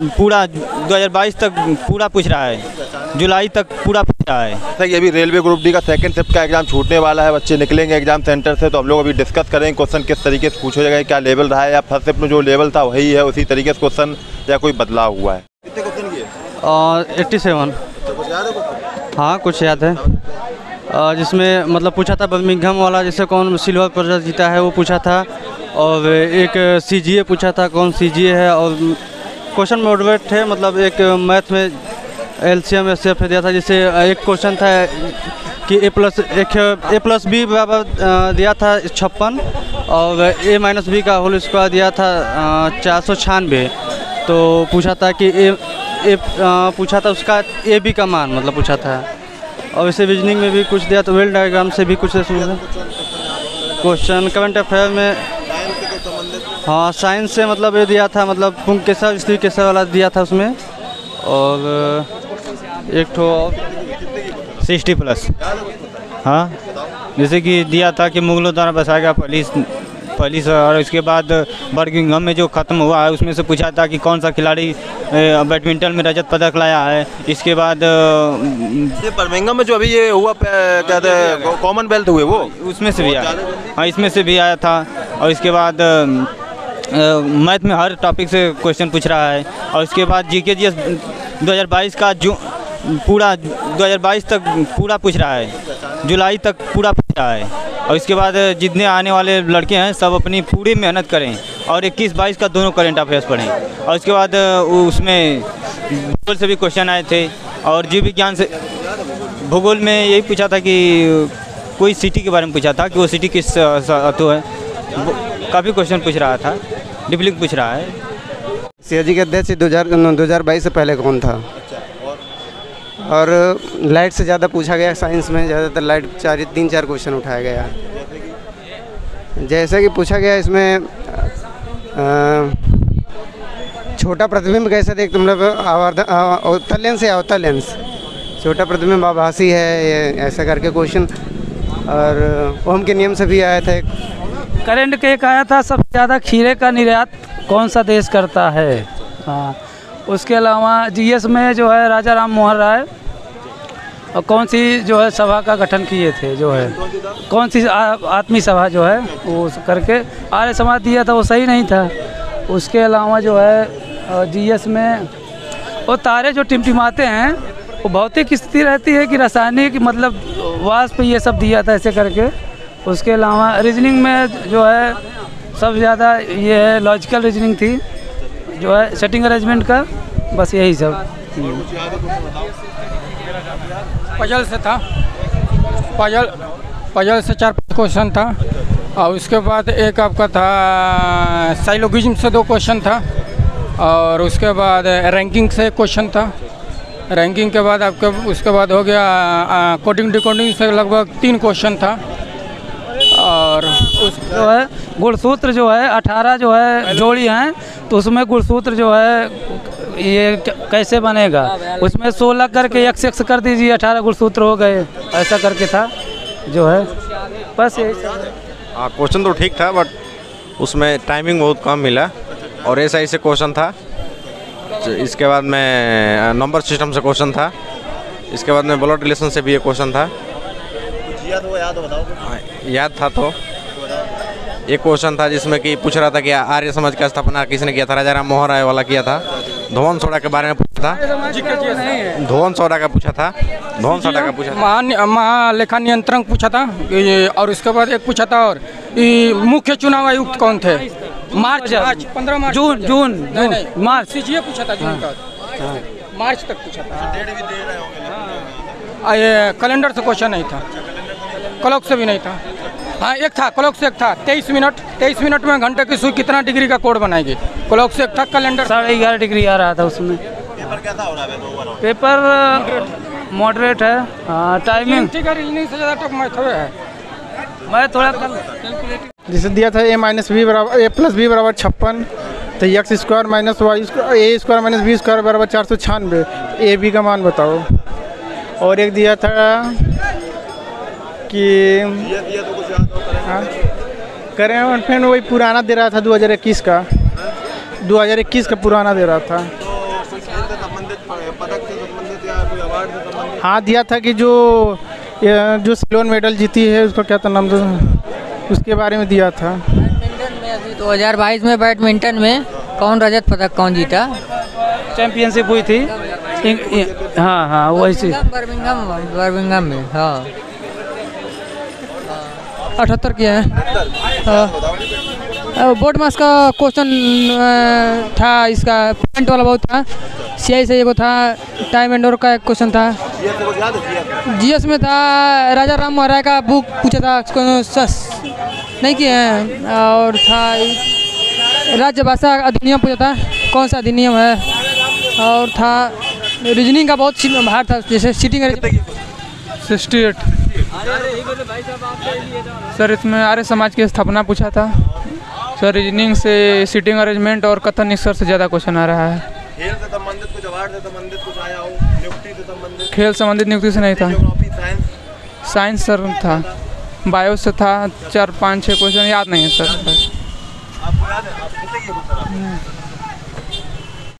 पूरा 2022 तक पूरा पूछ रहा है, जुलाई तक पूरा पूछ रहा है। सर ये अभी रेलवे ग्रुप डी का सेकंड शिफ्ट का एग्जाम छूटने वाला है, बच्चे निकलेंगे एग्जाम सेंटर से, तो हम लोग अभी डिस्कस करेंगे क्वेश्चन किस तरीके से पूछा जाएगा, क्या लेवल रहा है या फर्स्ट शिफ्ट में जो लेवल था वही है उसी तरीके से क्वेश्चन या कोई बदलाव हुआ है। कितने क्वेश्चन किए? 87। तो कुछ याद है क्वेश्चन? हाँ कुछ याद है, जिसमें मतलब पूछा था बर्मिंघम वाला, जैसे कौन सिल्वर प्रोजेक्ट जीता है वो पूछा था, और एक CGA पूछा था कौन CGA है, और क्वेश्चन मॉडरेट है, मतलब एक मैथ में LCM SCF दिया था। जैसे एक क्वेश्चन था कि A+B बराबर दिया था 56 और A-B का होल स्क्वायर दिया था 496। तो पूछा था कि पूछा था उसका AB का मान मतलब पूछा था। और वैसे रीजनिंग में भी कुछ दिया, तो वेल डायग्राम से भी कुछ क्वेश्चन करंट अफेयर में। हाँ साइंस से मतलब ये दिया था, मतलब पुंकेसर स्त्री केसर वाला दिया था उसमें, और एक ठो 60+। हाँ जैसे कि दिया था कि मुगलों द्वारा बसाया गया पहली और उसके बाद बर्मिंघम में जो ख़त्म हुआ है उसमें से पूछा था कि कौन सा खिलाड़ी बैडमिंटन में रजत पदक लाया है। इसके बाद ये बर्मिंघम में जो अभी ये हुआ कहते हैं कॉमनवेल्थ हुए वो उसमें से भी आया। हाँ इसमें से भी आया था। और इसके बाद मैथ में हर टॉपिक से क्वेश्चन पूछ रहा है। और इसके बाद GK/GS 2022 का पूरा 2022 तक पूरा पूछ रहा है, जुलाई तक पूरा पूछ रहा है। और इसके बाद जितने आने वाले लड़के हैं सब अपनी पूरी मेहनत करें और 21-22 का दोनों करंट अफेयर्स पढ़ें। और उसके बाद उसमें भूगोल से भी क्वेश्चन आए थे, और जीव विज्ञान से भूगोल में यही पूछा था कि कोई सिटी के बारे में पूछा था कि वो सिटी किस तो है, काफ़ी क्वेश्चन पूछ रहा था, डिप्लिंग पूछ रहा है। CAG के अध्यक्ष 2022 से पहले कौन था? और लाइट से ज़्यादा पूछा गया, साइंस में ज़्यादातर लाइट 3-4 क्वेश्चन उठाया गया। जैसे कि पूछा गया इसमें छोटा प्रतिबिंब कैसे देखते, मतलब अवतल लेंस या अवतल लेंस, छोटा प्रतिबिंब आभासी है ये ऐसा करके क्वेश्चन। और ओम के नियम से भी आया था एक। करंट के एक आया था सबसे ज़्यादा खीरे का निर्यात कौन सा देश करता है। हाँ उसके अलावा GS में जो है राजा राम मोहन राय और कौन सी जो है सभा का गठन किए थे, जो है कौन सी आत्मी सभा जो है वो करके आर्य समाज दिया था, वो सही नहीं था। उसके अलावा जो है GS में वो तारे जो टिमटिमाते हैं वो भौतिक स्थिति रहती है कि रासायनिक, मतलब वाष्प ये सब दिया था ऐसे करके। उसके अलावा रीजनिंग में जो है सबसे ज़्यादा ये है लॉजिकल रीजनिंग थी, जो है सेटिंग अरेंजमेंट का, बस यही सब। पजल से था, पजल से 4-5 क्वेश्चन था। और उसके बाद एक आपका था साइलोगिज्म से 2 क्वेश्चन था। और उसके बाद रैंकिंग से क्वेश्चन था। रैंकिंग के बाद आपके उसके बाद हो गया कोडिंग डिकोडिंग से लगभग 3 क्वेश्चन था। और उस जो है गुणसूत्र जो है 18 जो है जोड़ी हैं, तो उसमें गुणसूत्र जो है ये कैसे बनेगा, उसमें 16 करके x कर दीजिए, 18 गुणसूत्र हो गए, ऐसा करके था जो है। बस यही हाँ क्वेश्चन तो ठीक था बट उसमें टाइमिंग बहुत कम मिला। और SI से क्वेश्चन था। इसके बाद में नंबर सिस्टम से क्वेश्चन था। इसके बाद में ब्लड रिलेशन से भी एक क्वेश्चन था। याद था तो एक क्वेश्चन था जिसमें कि पूछ रहा था कि आर्य समाज का स्थापना किसने किया था, राजा राम मोहन राय वाला किया था। धोवन सोडा के बारे में पूछा था, धोवन सोडा का पूछा था, धोवन सोडा का पूछा था, महालेखा नियंत्रण पूछा था। और उसके बाद एक पूछा था और मुख्य चुनाव आयुक्त कौन थे, मार्च 15 मार्च जून मार्च CGA पूछा था, जून का मार्च तक पूछा था। ये कैलेंडर से क्वेश्चन नहीं था, क्लॉक से भी नहीं था। हाँ एक था, क्लॉक से एक था 23 मिनट में घंटे की सुई कितना डिग्री का कोड बनाएगी, क्लॉक से एक था। कैलेंडर 11.5 डिग्री आ रहा था उसमें। पेपर कैसा हो रहा है? पेपर मॉडरेट है। हाँ टाइमिंग ठीक है, रीजनिंग से ज़्यादा टफ मैथ है। मैं थोड़ा जिसे दिया था A-B बराबर A+B बराबर 56, तो x² - y² A² - B² बराबर 496। AB का मान बताओ। और एक दिया था कि करें फिर वही पुराना दे रहा था 2021 का पुराना दे रहा था। पदक से संबंधित या कोई अवार्ड से संबंधित? हाँ दिया था कि जो सिल्वर मेडल जीती है उसका क्या था नाम था, उसके बारे में दिया था। बैडमिंटन में अभी 2022 में बैडमिंटन में कौन रजत पदक कौन जीता? चैंपियनशिप हुई थी। हाँ हाँ वैसे बर्मिंघम में। हाँ 78 किया है। बोर्ड मास का क्वेश्चन था, इसका पॉइंट वाला बहुत था। CI से एगो था, टाइम एंडोर का एक क्वेश्चन था। GS में था, राजा राम मोहन राय का बुक पूछा था, नहीं किए हैं। और था राज्य भाषा अधिनियम पूछा था, कौन सा अधिनियम है। और था रीजनिंग का बहुत भार था, जैसे सीटिंग 68। सर इसमें आर्य समाज की स्थापना पूछा था। सर रीजनिंग से सीटिंग अरेंजमेंट और कथन निष्कर्ष से ज़्यादा क्वेश्चन आ रहा है। खेल से संबंधित कुछ, अवार्ड से संबंधित कुछ आया हो, नियुक्ति से संबंधित? खेल संबंधित नियुक्ति से नहीं था। साइंस सर था, बायो से था 4-5-6 क्वेश्चन, याद नहीं है सर। आपको याद है? आप कितने किए?